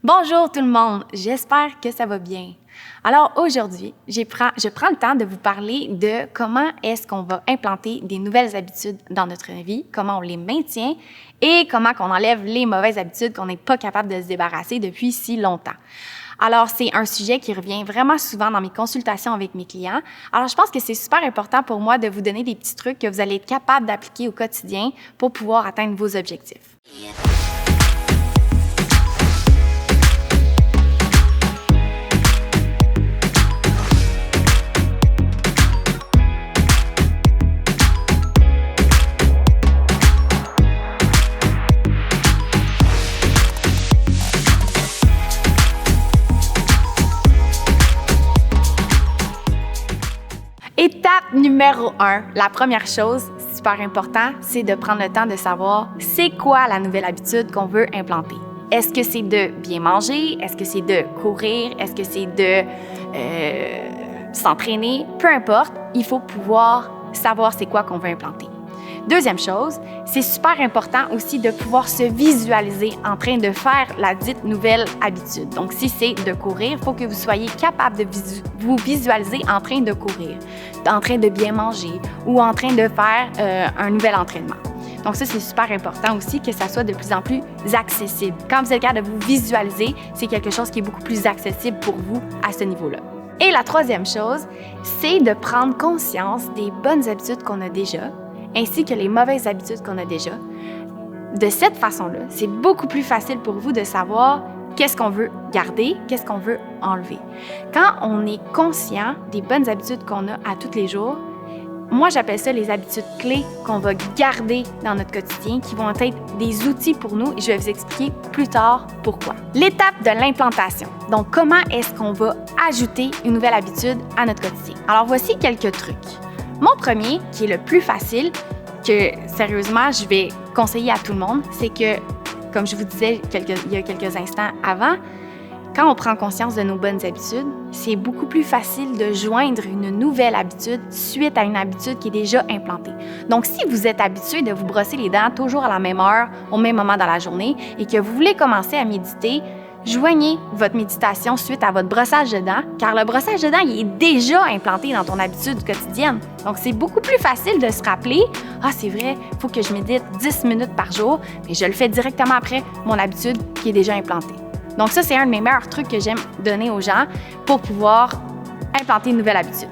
Bonjour tout le monde, j'espère que ça va bien. Alors aujourd'hui, je prends le temps de vous parler de comment est-ce qu'on va implanter des nouvelles habitudes dans notre vie, comment on les maintient et comment qu'on enlève les mauvaises habitudes qu'on n'est pas capable de se débarrasser depuis si longtemps. Alors, c'est un sujet qui revient vraiment souvent dans mes consultations avec mes clients. Alors, je pense que c'est super important pour moi de vous donner des petits trucs que vous allez être capable d'appliquer au quotidien pour pouvoir atteindre vos objectifs. Étape numéro 1, la première chose, super important, c'est de prendre le temps de savoir c'est quoi la nouvelle habitude qu'on veut implanter. Est-ce que c'est de bien manger? Est-ce que c'est de courir? Est-ce que c'est de s'entraîner? Peu importe, il faut pouvoir savoir c'est quoi qu'on veut implanter. Deuxième chose, c'est super important aussi de pouvoir se visualiser en train de faire la dite nouvelle habitude. Donc, si c'est de courir, il faut que vous soyez capable de vous visualiser en train de courir, en train de bien manger ou en train de faire un nouvel entraînement. Donc ça, c'est super important aussi que ça soit de plus en plus accessible. Quand vous êtes capable de vous visualiser, c'est quelque chose qui est beaucoup plus accessible pour vous à ce niveau-là. Et la troisième chose, c'est de prendre conscience des bonnes habitudes qu'on a déjà, ainsi que les mauvaises habitudes qu'on a déjà. De cette façon-là, c'est beaucoup plus facile pour vous de savoir qu'est-ce qu'on veut garder, qu'est-ce qu'on veut enlever. Quand on est conscient des bonnes habitudes qu'on a à tous les jours, moi, j'appelle ça les habitudes clés qu'on va garder dans notre quotidien, qui vont être des outils pour nous, et je vais vous expliquer plus tard pourquoi. L'étape de l'implantation. Donc, comment est-ce qu'on va ajouter une nouvelle habitude à notre quotidien? Alors, voici quelques trucs. Mon premier, qui est le plus facile, que sérieusement, je vais conseiller à tout le monde, c'est que, comme je vous disais il y a quelques instants avant, quand on prend conscience de nos bonnes habitudes, c'est beaucoup plus facile de joindre une nouvelle habitude suite à une habitude qui est déjà implantée. Donc, si vous êtes habitué de vous brosser les dents toujours à la même heure, au même moment dans la journée, et que vous voulez commencer à méditer, joignez votre méditation suite à votre brossage de dents, car le brossage de dents, il est déjà implanté dans ton habitude quotidienne. Donc, c'est beaucoup plus facile de se rappeler « Ah, c'est vrai, il faut que je médite 10 minutes par jour, mais je le fais directement après mon habitude qui est déjà implantée. » Donc, ça, c'est un de mes meilleurs trucs que j'aime donner aux gens pour pouvoir implanter une nouvelle habitude.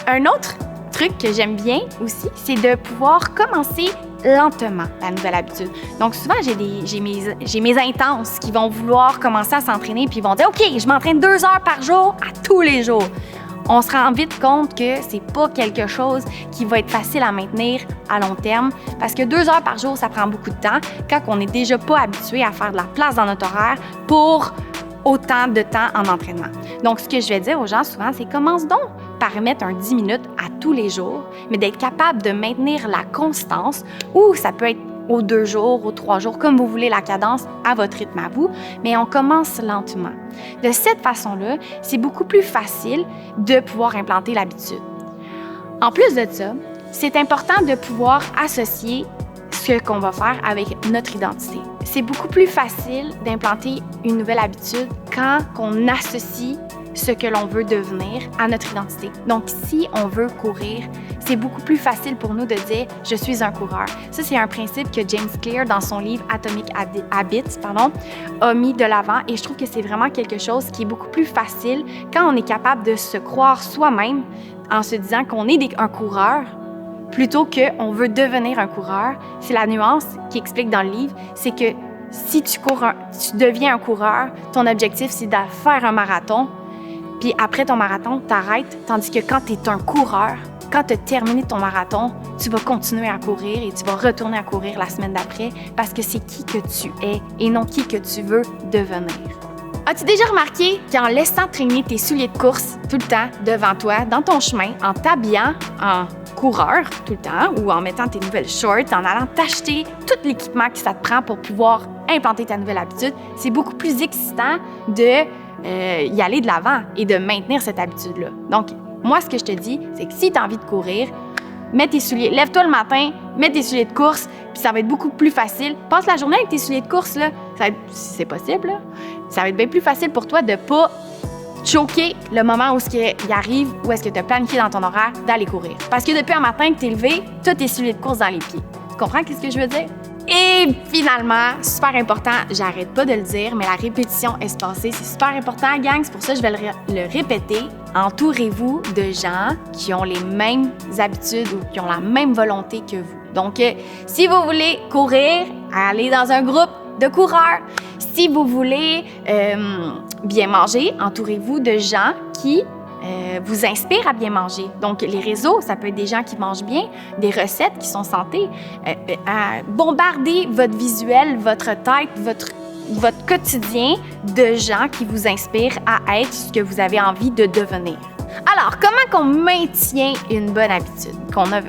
Un autre truc que j'aime bien aussi, c'est de pouvoir commencer lentement la nouvelle habitude. Donc, souvent, j'ai mes intenses qui vont vouloir commencer à s'entraîner puis ils vont dire « OK, je m'entraîne 2 heures par jour à tous les jours. » On se rend vite compte que c'est pas quelque chose qui va être facile à maintenir à long terme parce que 2 heures par jour, ça prend beaucoup de temps quand on n'est déjà pas habitué à faire de la place dans notre horaire pour autant de temps en entraînement. Donc, ce que je vais dire aux gens souvent, c'est commence donc par mettre un 10 minutes à tous les jours, mais d'être capable de maintenir la constance ou ça peut être aux 2 jours, aux 3 jours, comme vous voulez la cadence à votre rythme à vous, mais on commence lentement. De cette façon-là, c'est beaucoup plus facile de pouvoir implanter l'habitude. En plus de ça, c'est important de pouvoir associer ce qu'on va faire avec notre identité. C'est beaucoup plus facile d'implanter une nouvelle habitude quand on associe ce que l'on veut devenir à notre identité. Donc, si on veut courir, c'est beaucoup plus facile pour nous de dire « je suis un coureur ». Ça, c'est un principe que James Clear, dans son livre Atomic Habits, a mis de l'avant et je trouve que c'est vraiment quelque chose qui est beaucoup plus facile quand on est capable de se croire soi-même en se disant qu'on est un coureur plutôt qu'on veut devenir un coureur. C'est la nuance qui explique dans le livre, c'est que si tu deviens un coureur, ton objectif, c'est de faire un marathon. Puis après ton marathon, tu arrêtes, tandis que quand tu es un coureur, quand tu as terminé ton marathon, tu vas continuer à courir et tu vas retourner à courir la semaine d'après parce que c'est qui que tu es et non qui que tu veux devenir. As-tu déjà remarqué qu'en laissant traîner tes souliers de course tout le temps devant toi, dans ton chemin, en t'habillant en coureur tout le temps ou en mettant tes nouvelles shorts, en allant t'acheter tout l'équipement que ça te prend pour pouvoir implanter ta nouvelle habitude, c'est beaucoup plus excitant de y aller de l'avant et de maintenir cette habitude-là. Donc, moi, ce que je te dis, c'est que si tu as envie de courir, mets tes souliers, lève-toi le matin, mets tes souliers de course, puis ça va être beaucoup plus facile. Passe la journée avec tes souliers de course, là, si c'est possible, là, ça va être bien plus facile pour toi de ne pas choquer le moment où il arrive, où est-ce que tu as planifié dans ton horaire d'aller courir. Parce que depuis un matin que tu es levé, tu as tes souliers de course dans les pieds. Tu comprends ce que je veux dire? Et finalement, super important, j'arrête pas de le dire, mais la répétition espacée, c'est super important, gang. C'est pour ça que je vais le répéter. Entourez-vous de gens qui ont les mêmes habitudes ou qui ont la même volonté que vous. Donc, si vous voulez courir, allez dans un groupe de coureurs. Si vous voulez bien manger, entourez-vous de gens qui vous inspirent à bien manger. Donc, les réseaux, ça peut être des gens qui mangent bien, des recettes qui sont santé. Bombardez votre visuel, votre tête, votre quotidien de gens qui vous inspirent à être ce que vous avez envie de devenir. Alors, comment qu'on maintient une bonne habitude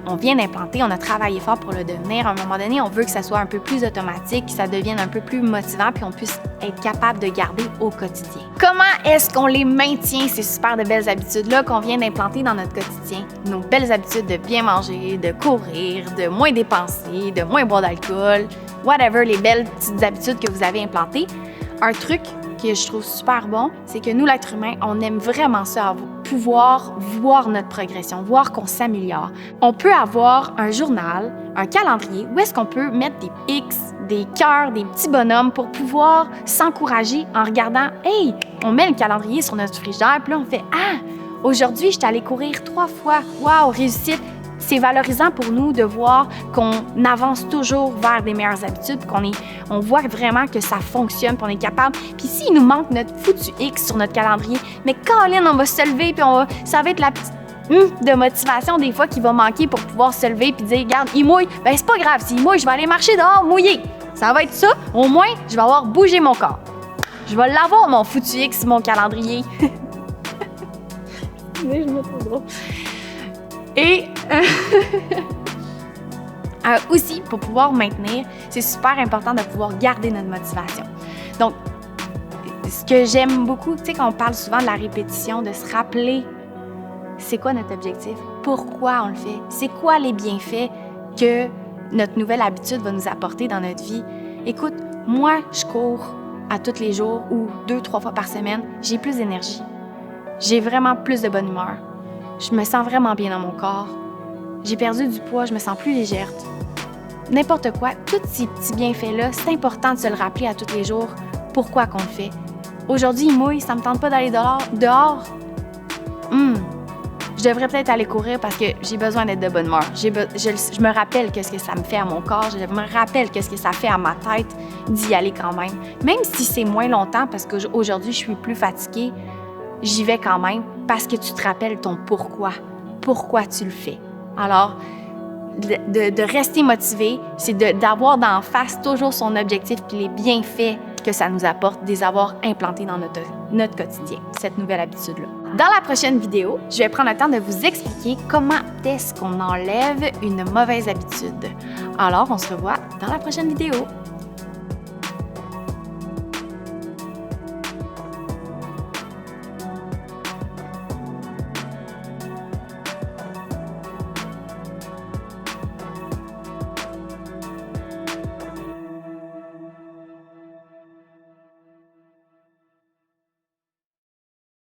on vient d'implanter, on a travaillé fort pour le devenir. À un moment donné, on veut que ça soit un peu plus automatique, que ça devienne un peu plus motivant, puis on puisse être capable de garder au quotidien. Comment est-ce qu'on les maintient, ces super de belles habitudes-là qu'on vient d'implanter dans notre quotidien? Nos belles habitudes de bien manger, de courir, de moins dépenser, de moins boire d'alcool, whatever, les belles petites habitudes que vous avez implantées. Un truc que je trouve super bon, c'est que nous, l'être humain, on aime vraiment ça, pouvoir voir notre progression, voir qu'on s'améliore. On peut avoir un journal, un calendrier, où est-ce qu'on peut mettre des X, des cœurs, des petits bonhommes pour pouvoir s'encourager en regardant « Hey, on met le calendrier sur notre frigidaire, puis là, on fait « Ah, aujourd'hui, je suis allée courir 3 fois. Wow, réussite! » C'est valorisant pour nous de voir qu'on avance toujours vers des meilleures habitudes, qu'on voit vraiment que ça fonctionne, puis on est capable. Puis s'il nous manque notre foutu X sur notre calendrier, mais Colin, on va se lever, puis ça va être la petite de motivation des fois qui va manquer pour pouvoir se lever puis dire, regarde, il mouille, ben c'est pas grave, s'il mouille, je vais aller marcher dehors mouillé. Ça va être ça, au moins, je vais avoir bougé mon corps. Je vais l'avoir, mon foutu X, mon calendrier. Mais je me trouve drôle. Et aussi, pour pouvoir maintenir, c'est super important de pouvoir garder notre motivation. Donc, ce que j'aime beaucoup, tu sais, quand on parle souvent de la répétition, de se rappeler c'est quoi notre objectif, pourquoi on le fait, c'est quoi les bienfaits que notre nouvelle habitude va nous apporter dans notre vie. Écoute, moi, je cours à tous les jours ou 2-3 fois par semaine, j'ai plus d'énergie. J'ai vraiment plus de bonne humeur. Je me sens vraiment bien dans mon corps. J'ai perdu du poids, je me sens plus légère. N'importe quoi, tous ces petits bienfaits-là, c'est important de se le rappeler à tous les jours pourquoi qu'on le fait. Aujourd'hui, il mouille, ça me tente pas d'aller dehors. Je devrais peut-être aller courir parce que j'ai besoin d'être de bonne humeur. Je me rappelle qu'est-ce que ça me fait à mon corps, je me rappelle qu'est-ce que ça fait à ma tête d'y aller quand même. Même si c'est moins longtemps parce qu'aujourd'hui, je suis plus fatiguée, j'y vais quand même parce que tu te rappelles ton pourquoi tu le fais. Alors, de rester motivé, c'est d'avoir d'en face toujours son objectif et les bienfaits que ça nous apporte, de les avoir implantés dans notre quotidien, cette nouvelle habitude-là. Dans la prochaine vidéo, je vais prendre le temps de vous expliquer comment est-ce qu'on enlève une mauvaise habitude. Alors, on se revoit dans la prochaine vidéo.